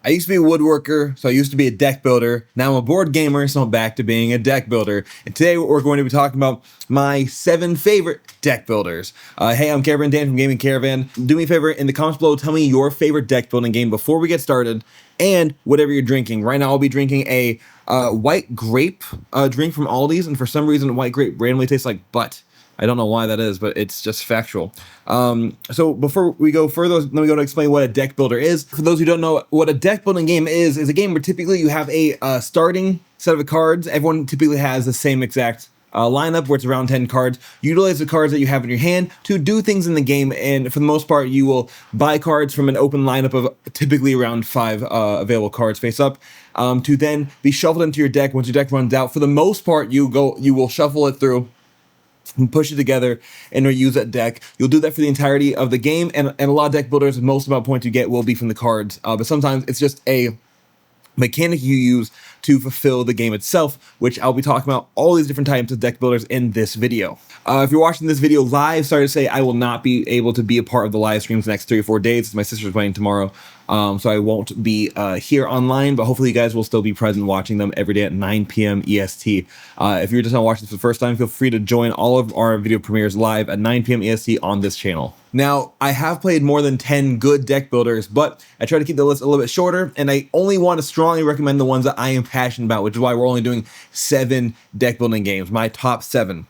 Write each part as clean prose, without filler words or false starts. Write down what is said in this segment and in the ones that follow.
I used to be a woodworker, so I used to be a deck builder. Now I'm a board gamer, so I'm back to being a deck builder. And today we're going to be talking about my 7 favorite deck builders. Hey, I'm Caravan Dan from Gaming Caravan. Do me a favor, in the comments below, tell me your favorite deck building game before we get started, and whatever you're drinking. Right now I'll be drinking a white grape drink from Aldi's, and for some reason white grape randomly tastes like butt. I don't know why that is, but it's just factual. So before we go further, let me go to explain what a deck builder is. For those who don't know, what a deck building game is a game where typically you have a starting set of cards. Everyone typically has the same exact lineup where it's around 10 cards. You utilize the cards that you have in your hand to do things in the game, and for the most part, you will buy cards from an open lineup of typically around 5 available cards face up, to then be shuffled into your deck. Once your deck runs out, for the most part, you will shuffle it through and push it together and reuse that deck. You'll do that for the entirety of the game, and a lot of deck builders, most amount of points you get will be from the cards, but sometimes it's just a mechanic you use to fulfill the game itself, which I'll be talking about all these different types of deck builders in this video. If you're watching this video live, sorry to say I will not be able to be a part of the live streams the next 3 or 4 days. My sister's playing tomorrow, so I won't be here online, but hopefully you guys will still be present watching them every day at 9 p.m. EST. If you're just not watching this for the first time, feel free to join all of our video premieres live at 9 p.m. EST on this channel. Now, I have played more than 10 good deck builders, but I try to keep the list a little bit shorter, and I only want to strongly recommend the ones that I am passionate about, which is why we're only doing 7 deck building games, my top 7.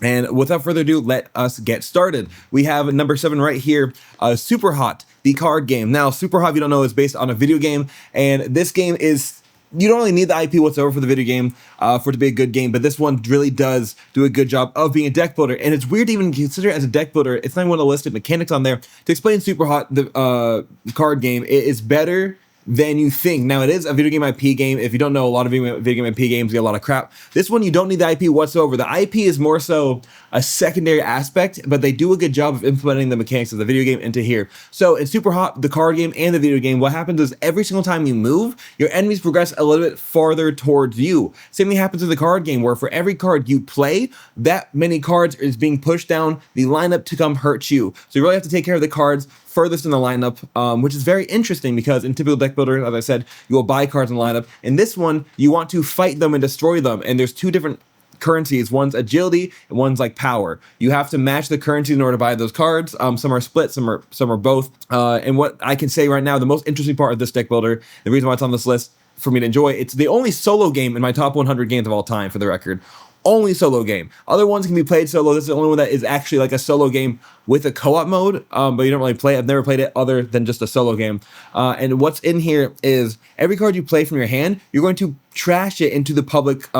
And without further ado, let us get started. We have number 7 right here, SuperHot, the card game. Now, SuperHot, if you don't know, is based on a video game, and this game is, you don't really need the IP whatsoever for the video game for it to be a good game, but this one really does do a good job of being a deck builder. And it's weird to even consider it as a deck builder. It's not even one of the listed mechanics on there. To explain SuperHot, the card game, it is better than you think. Now, it is a video game IP game. If you don't know, a lot of video game IP games get a lot of crap. This one, you don't need the IP whatsoever. The IP is more so a secondary aspect, but they do a good job of implementing the mechanics of the video game into here. So in SuperHot, the card game and the video game, what happens is every single time you move, your enemies progress a little bit farther towards you. Same thing happens in the card game, where for every card you play, that many cards is being pushed down the lineup to come hurt you. So you really have to take care of the cards furthest in the lineup, which is very interesting because in typical deck builder, as I said, you will buy cards in the lineup. In this one, you want to fight them and destroy them, and there's 2 different currencies. One's agility and one's like power. You have to match the currency in order to buy those cards. Some are split, some are both. And what I can say right now, the most interesting part of this deck builder, the reason why it's on this list for me to enjoy, it's the only solo game in my top 100 games of all time, for the record. Only solo game. Other ones can be played solo. This is the only one that is actually like a solo game with a co-op mode, but you don't really play it. I've never played it other than just a solo game. And what's in here is every card you play from your hand, you're going to trash it into the public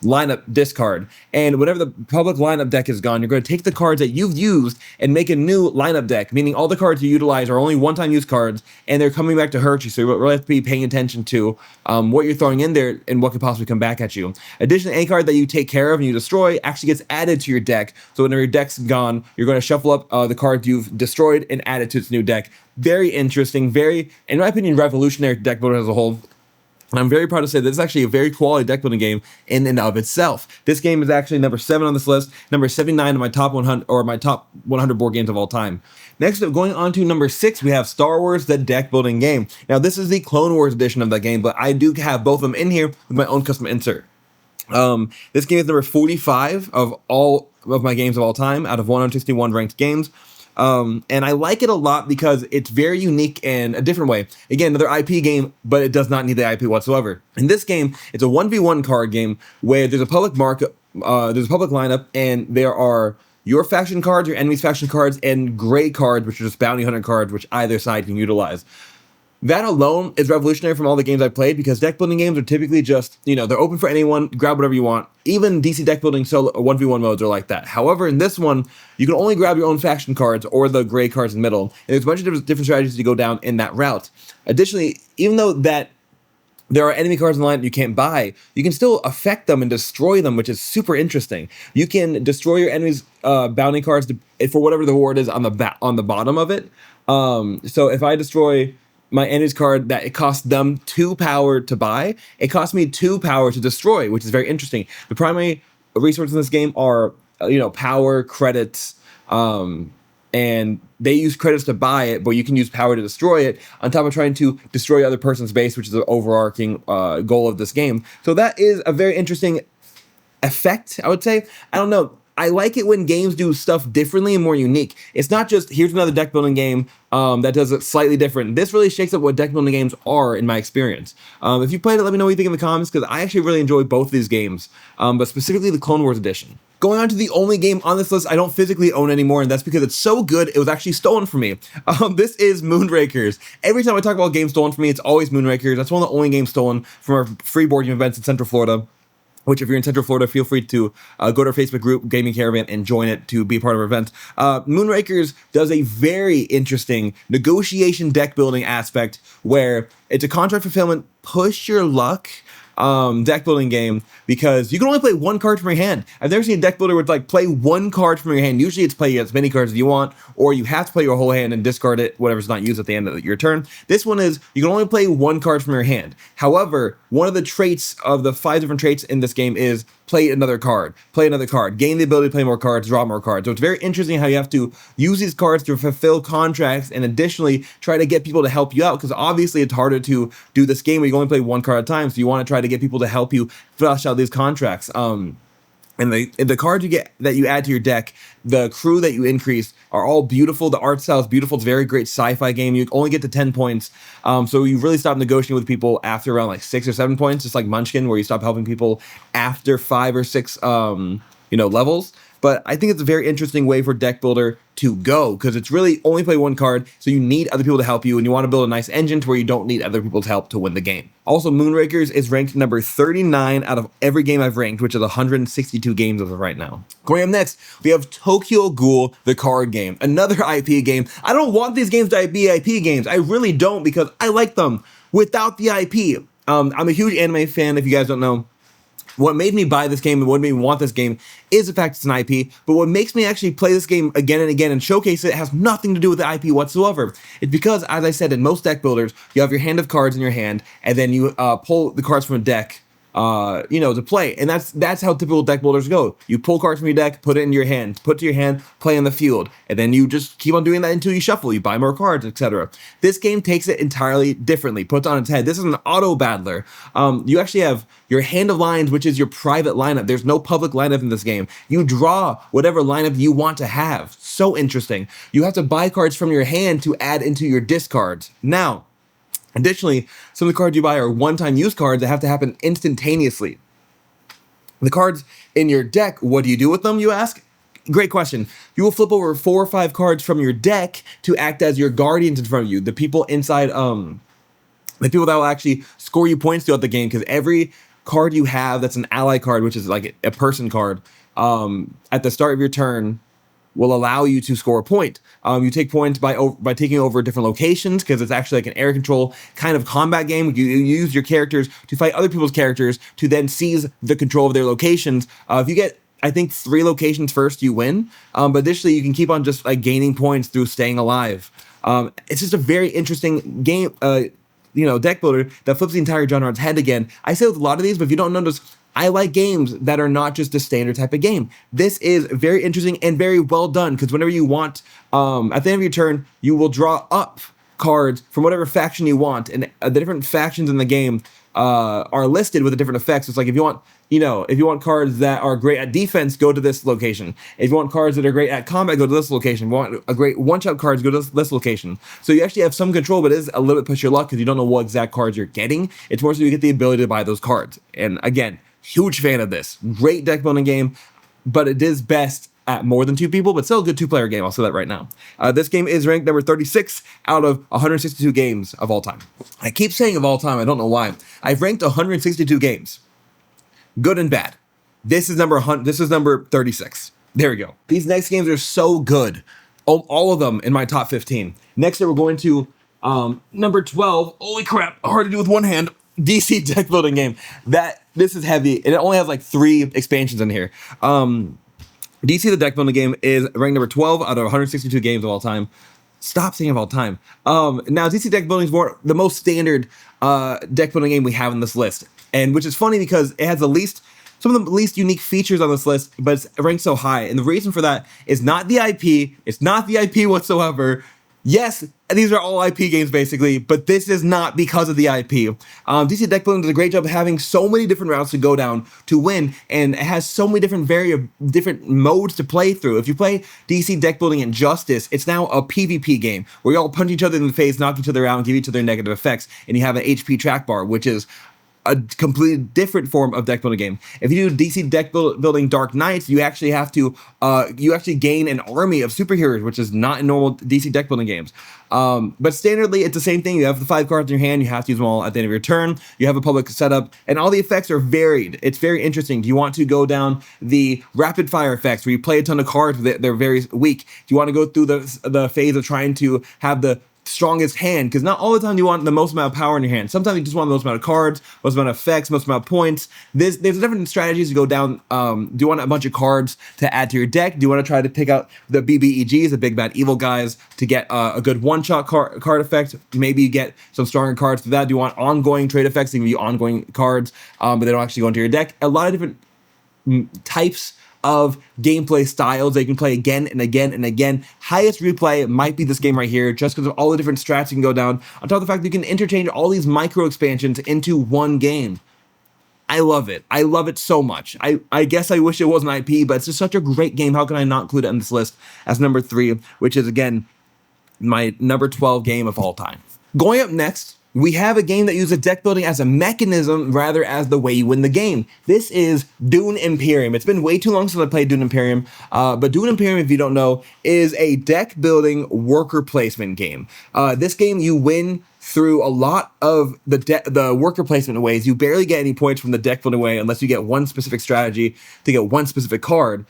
lineup discard, and whenever the public lineup deck is gone, you're going to take the cards that you've used and make a new lineup deck, meaning all the cards you utilize are only one-time use cards, and they're coming back to hurt you, so you really have to be paying attention to what you're throwing in there and what could possibly come back at you. Additionally, any card that you take care of and you destroy actually gets added to your deck, so whenever your deck's gone, you're going to shuffle up the cards you've destroyed and add it to its new deck. Very interesting, very, in my opinion, revolutionary deck builder as a whole. And I'm very proud to say that it's actually a very quality deck building game in and of itself. This game is actually number 7 on this list, number 79 in my top 100 or my top 100 board games of all time. Next up, going on to number 6, we have Star Wars: The Deck Building Game. Now, this is the Clone Wars edition of that game, but I do have both of them in here with my own custom insert. This game is number 45 of all of my games of all time out of 161 ranked games. And I like it a lot because it's very unique in a different way. Again, another IP game, but it does not need the IP whatsoever. In this game, it's a 1v1 card game where there's a public market, there's a public lineup, and there are your faction cards, your enemy's faction cards, and gray cards, which are just bounty hunter cards, which either side can utilize. That alone is revolutionary from all the games I've played, because deck building games are typically just, they're open for anyone, grab whatever you want. Even DC deck building solo 1v1 modes are like that. However, in this one, you can only grab your own faction cards or the gray cards in the middle. And there's a bunch of different strategies to go down in that route. Additionally, even though that there are enemy cards in the line you can't buy, you can still affect them and destroy them, which is super interesting. You can destroy your enemy's bounty cards for whatever the reward is on the bottom of it. So if I destroy my enemy's card that it costs them 2 power to buy, it costs me 2 power to destroy, which is very interesting. The primary resources in this game are, power, credits, and they use credits to buy it, but you can use power to destroy it, on top of trying to destroy the other person's base, which is the overarching goal of this game. So that is a very interesting effect, I would say. I don't know. I like it when games do stuff differently and more unique. It's not just, here's another deck building game that does it slightly different. This really shakes up what deck building games are in my experience. If you played it, let me know what you think in the comments, because I actually really enjoy both of these games, but specifically the Clone Wars edition. Going on to the only game on this list I don't physically own anymore, and that's because it's so good, it was actually stolen from me. This is Moonrakers. Every time I talk about games stolen from me, it's always Moonrakers. That's one of the only games stolen from our free board game events in Central Florida. Which, if you're in Central Florida, feel free to go to our Facebook group, Gaming Caravan, and join it to be part of our event. Moonrakers does a very interesting negotiation deck building aspect where it's a contract fulfillment, push your luck deck building game, because you can only play one card from your hand. I've never seen a deck builder with like play one card from your hand. Usually it's play as many cards as you want, or you have to play your whole hand and discard it, whatever's not used at the end of your turn. This one is, you can only play one card from your hand. However, one of the traits of the 5 different traits in this game is play another card, gain the ability to play more cards, draw more cards. So it's very interesting how you have to use these cards to fulfill contracts and additionally try to get people to help you out, because obviously it's harder to do this game where you can only play one card at a time, so you want to try to get people to help you flush out these contracts. And the cards you get that you add to your deck, the crew that you increase are all beautiful. The art style is beautiful. It's a very great sci-fi game. You only get to 10 points. So you really stop negotiating with people after around like 6 or 7 points, just like Munchkin, where you stop helping people after 5 or 6 levels. But I think it's a very interesting way for Deck Builder to go, because it's really only play one card, so you need other people to help you, and you want to build a nice engine to where you don't need other people's help to win the game. Also, Moonrakers is ranked number 39 out of every game I've ranked, which is 162 games as of right now. Going up next, we have Tokyo Ghoul, the card game, another IP game. I don't want these games to be IP games. I really don't, because I like them without the IP. I'm a huge anime fan, if you guys don't know. What made me buy this game and what made me want this game is the fact it's an IP, but what makes me actually play this game again and again and showcase it has nothing to do with the IP whatsoever. It's because, as I said, in most deck builders, you have your hand of cards in your hand, and then you pull the cards from a deck, to play. And that's how typical deck builders go. You pull cards from your deck, put it in your hand, put it to your hand, play on the field, and then you just keep on doing that until you shuffle, you buy more cards, etc. This game takes it entirely differently, puts it on its head. This is an auto battler. You actually have your hand of lines, which is your private lineup. There's no public lineup in this game. You draw whatever lineup you want to have. So interesting. You have to buy cards from your hand to add into your discards. Now, additionally, some of the cards you buy are one-time use cards that have to happen instantaneously. The cards in your deck, what do you do with them, you ask? Great question. You will flip over 4 or 5 cards from your deck to act as your guardians in front of you. The people inside, the people that will actually score you points throughout the game, because every card you have that's an ally card, which is like a person card, at the start of your turn, will allow you to score a point. You take points by taking over different locations, because it's actually like an area control kind of combat game. You use your characters to fight other people's characters to then seize the control of their locations. If you get, I think, 3 locations first, you win. But additionally, you can keep on just like gaining points through staying alive. It's just a very interesting game, deck builder that flips the entire genre on its head again. I say with a lot of these, but if you don't notice, I like games that are not just a standard type of game. This is very interesting and very well done, because whenever you want, at the end of your turn, you will draw up cards from whatever faction you want, and the different factions in the game are listed with the different effects. It's like if you want cards that are great at defense, go to this location. If you want cards that are great at combat, go to this location. If you want a great one-shot cards, go to this location. So you actually have some control, but it is a little bit push your luck, because you don't know what exact cards you're getting. It's more so you get the ability to buy those cards. And again, huge fan of this. Great deck building game, but it is best at more than 2 people, but still a good 2-player game. I'll say that right now. This game is ranked number 36 out of 162 games of all time. I keep saying of all time, I don't know why. I've ranked 162 games. Good and bad. This is number 36. There we go. These next games are so good. All of them in my top 15. Next up, we're going to number 12. Holy crap, hard to do with one hand. DC deck building game. This is heavy. It only has like 3 expansions in here. DC the deck building game is ranked number 12 out of 162 games of all time. Stop saying of all time. Now DC deck building is the most standard deck building game we have in this list, and which is funny because it has the least some of the least unique features on this list, but it's ranked so high. And the reason for that is not the IP. It's not the IP whatsoever. Yes, these are all IP games basically, but this is not because of the IP. DC Deck Building does a great job of having so many different routes to go down to win, and it has so many different modes to play through. If you play DC Deck Building Injustice, it's now a PvP game where you all punch each other in the face, knock each other out, and give each other negative effects, and you have an HP track bar, which is a completely different form of deck building game. If you do DC Deck Building Dark Knights, you actually have to, you actually gain an army of superheroes, which is not in normal DC deck building games. But standardly, it's the same thing. You have the 5 cards in your hand, you have to use them all at the end of your turn, you have a public setup, and all the effects are varied. It's very interesting. Do you want to go down the rapid fire effects where you play a ton of cards, they're very weak? Do you want to go through the phase of trying to have the strongest hand? Because not all the time you want the most amount of power in your hand. Sometimes you just want the most amount of cards, most amount of effects, most amount of points. There's different strategies to go down. Do you want a bunch of cards to add to your deck? Do you want to try to pick out the BBEGs, the big bad evil guys, to get a good one-shot card effect? Maybe you get some stronger cards for that. Do you want ongoing trade effects? They give you ongoing cards, but they don't actually go into your deck. A lot of different types of gameplay styles that you can play again and again and again. Highest replay might be this game right here, just because of all the different strats you can go down, on top of the fact that you can interchange all these micro expansions into one game. I love it. I love it so much. I guess I wish it was an IP, but it's just such a great game. How can I not include it on this list as number 3, which is, again, my number 12 game of all time. Going up next, we have a game that uses deck building as a mechanism rather as the way you win the game. This is Dune Imperium. It's been way too long since I played Dune Imperium, but Dune Imperium, if you don't know, is a deck building worker placement game. This game, you win through a lot of the worker placement ways. You barely get any points from the deck building way unless you get one specific strategy to get one specific card.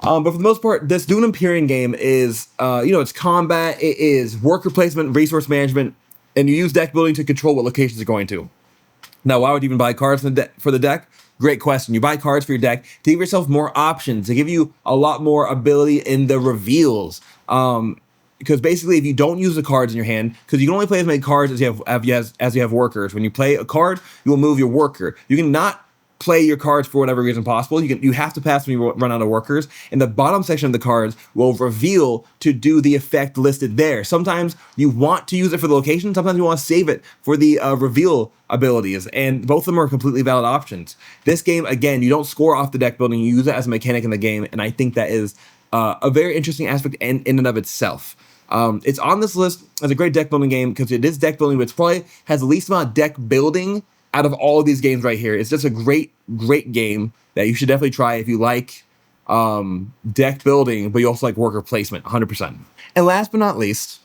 But for the most part, this Dune Imperium game is, it's combat, it is worker placement, resource management, and you use deck building to control what locations you're going to. Now, why would you even buy cards for the deck? Great question. You buy cards for your deck to give yourself more options, to give you a lot more ability in the reveals. Because basically, if you don't use the cards in your hand, because you can only play as many cards as you have workers. When you play a card, you will move your worker. You cannot play your cards for whatever reason possible. You have to pass when you run out of workers, and the bottom section of the cards will reveal to do the effect listed there. Sometimes you want to use it for the location, sometimes you want to save it for the reveal abilities, and both of them are completely valid options. This game, again, you don't score off the deck building, you use it as a mechanic in the game, and I think that is a very interesting aspect in and of itself. It's on this list as a great deck building game because it is deck building, but it probably has the least amount of deck building out of all of these games right here. It's just a great game that you should definitely try if you like deck building, but you also like worker placement, 100%. And last but not least,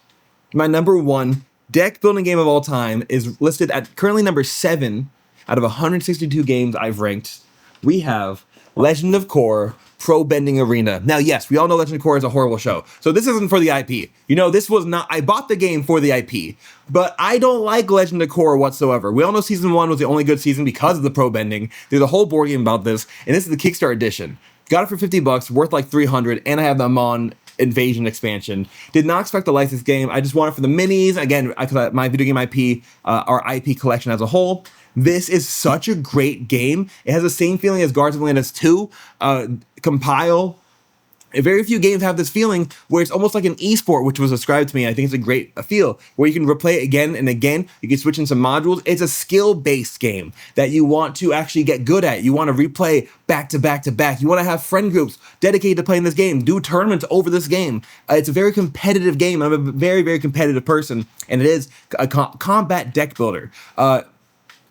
my number 1 deck building game of all time is listed at currently number 7 out of 162 games I've ranked. We have Legend of Korra Pro Bending Arena. Now, yes, we all know Legend of Korra is a horrible show, so this isn't for the IP. This was not, I bought the game for the IP, but I don't like Legend of Korra whatsoever. We all know season 1 was the only good season because of the pro bending. There's a whole board game about this, and this is the Kickstarter edition. Got it for $50, worth like $300, and I have the Amon Invasion expansion. Did not expect to like this game. I just want it for the minis. Again, my video game IP, our IP collection as a whole. This is such a great game. It has the same feeling as Guardians of Atlantis 2, Compile. Very few games have this feeling where it's almost like an esport, which was ascribed to me. I think it's a great feel where you can replay it again and again. You can switch in some modules. It's a skill-based game that you want to actually get good at. You want to replay back to back to back. You want to have friend groups dedicated to playing this game, do tournaments over this game. It's a very competitive game. I'm a very, very competitive person, and it is a combat deck builder.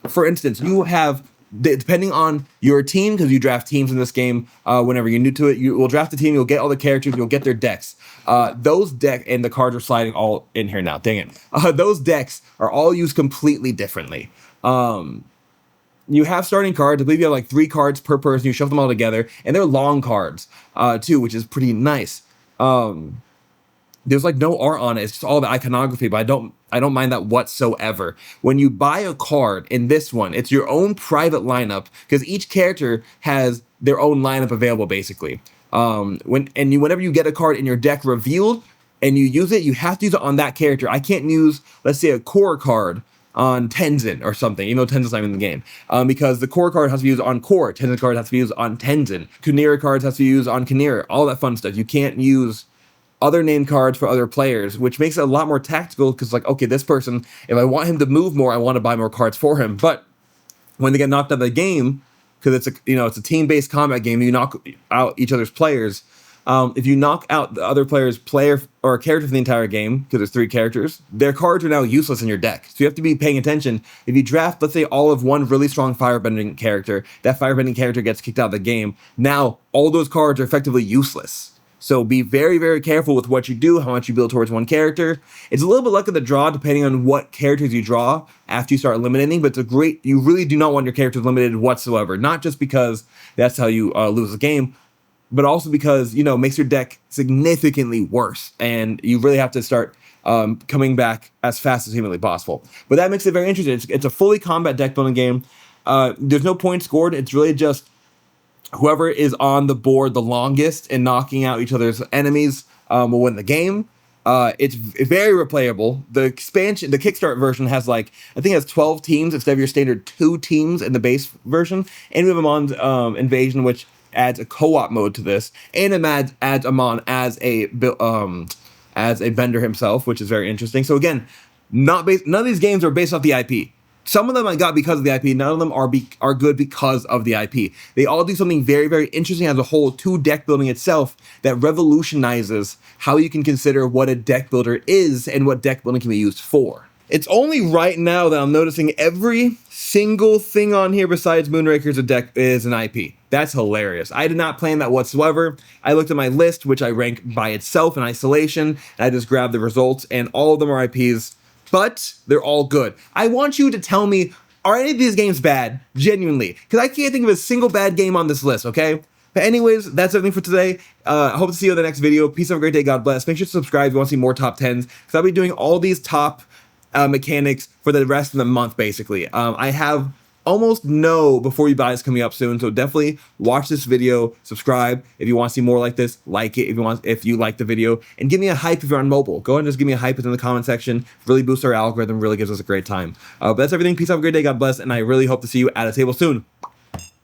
For instance, you have, depending on your team, because you draft teams in this game whenever you're new to it, you will draft a team, you'll get all the characters, you'll get their decks. Those decks, and the cards are sliding all in here now, dang it. Those decks are all used completely differently. You have starting cards. I believe you have like 3 cards per person. You shove them all together, and they're long cards too, which is pretty nice. There's like no art on it. It's just all the iconography, but I don't mind that whatsoever. When you buy a card in this one, it's your own private lineup because each character has their own lineup available basically. Whenever you get a card in your deck revealed and you use it, you have to use it on that character. I can't use, let's say, a Korra card on Tenzin or something, even though Tenzin's not even in the game. Because the Korra card has to be used on Korra, Tenzin card has to be used on Tenzin, Kunira cards has to be used on Kunira, all that fun stuff. You can't use other named cards for other players, which makes it a lot more tactical because, like, okay, this person, if I want him to move more, I want to buy more cards for him. But when they get knocked out of the game, because it's a team-based combat game, you knock out each other's players. If you knock out the other player's player or character for the entire game, because there's 3 characters, their cards are now useless in your deck. So you have to be paying attention. If you draft, let's say, all of one really strong firebending character, that firebending character gets kicked out of the game. Now, all those cards are effectively useless. So be very, very careful with what you do, how much you build towards one character. It's a little bit luck of the draw depending on what characters you draw after you start eliminating, but you really do not want your characters limited whatsoever. Not just because that's how you lose the game, but also because, it makes your deck significantly worse. And you really have to start coming back as fast as humanly possible. But that makes it very interesting. It's a fully combat deck building game. There's no points scored. It's really just whoever is on the board the longest and knocking out each other's enemies will win the game. It's very replayable. The expansion, the Kickstarter version has I think it has 12 teams instead of your standard 2 teams in the base version. And we have Amon's Invasion, which adds a co-op mode to this, and it adds Amon as a vendor himself, which is very interesting. So again, none of these games are based off the IP. Some of them I got because of the IP. None of them are good because of the IP. They all do something very, very interesting as a whole to deck building itself that revolutionizes how you can consider what a deck builder is and what deck building can be used for. It's only right now that I'm noticing every single thing on here besides Moonrakers is an IP. That's hilarious. I did not plan that whatsoever. I looked at my list, which I rank by itself in isolation, and I just grabbed the results, and all of them are IPs. But they're all good. I want you to tell me, are any of these games bad? Genuinely. Because I can't think of a single bad game on this list, okay? But anyways, that's everything for today. I hope to see you in the next video. Peace, have a great day. God bless. Make sure to subscribe if you want to see more top 10s. Because I'll be doing all these top mechanics for the rest of the month, basically. I have almost no before you buys coming up soon, so definitely watch this video, subscribe if you want to see more like this, like it if you like the video, and give me a hype if you're on mobile. Go ahead and just give me a hype in the comment section. Really boosts our algorithm, really gives us a great time. But that's everything. Peace, have a great day, God bless, and I really hope to see you at a table soon.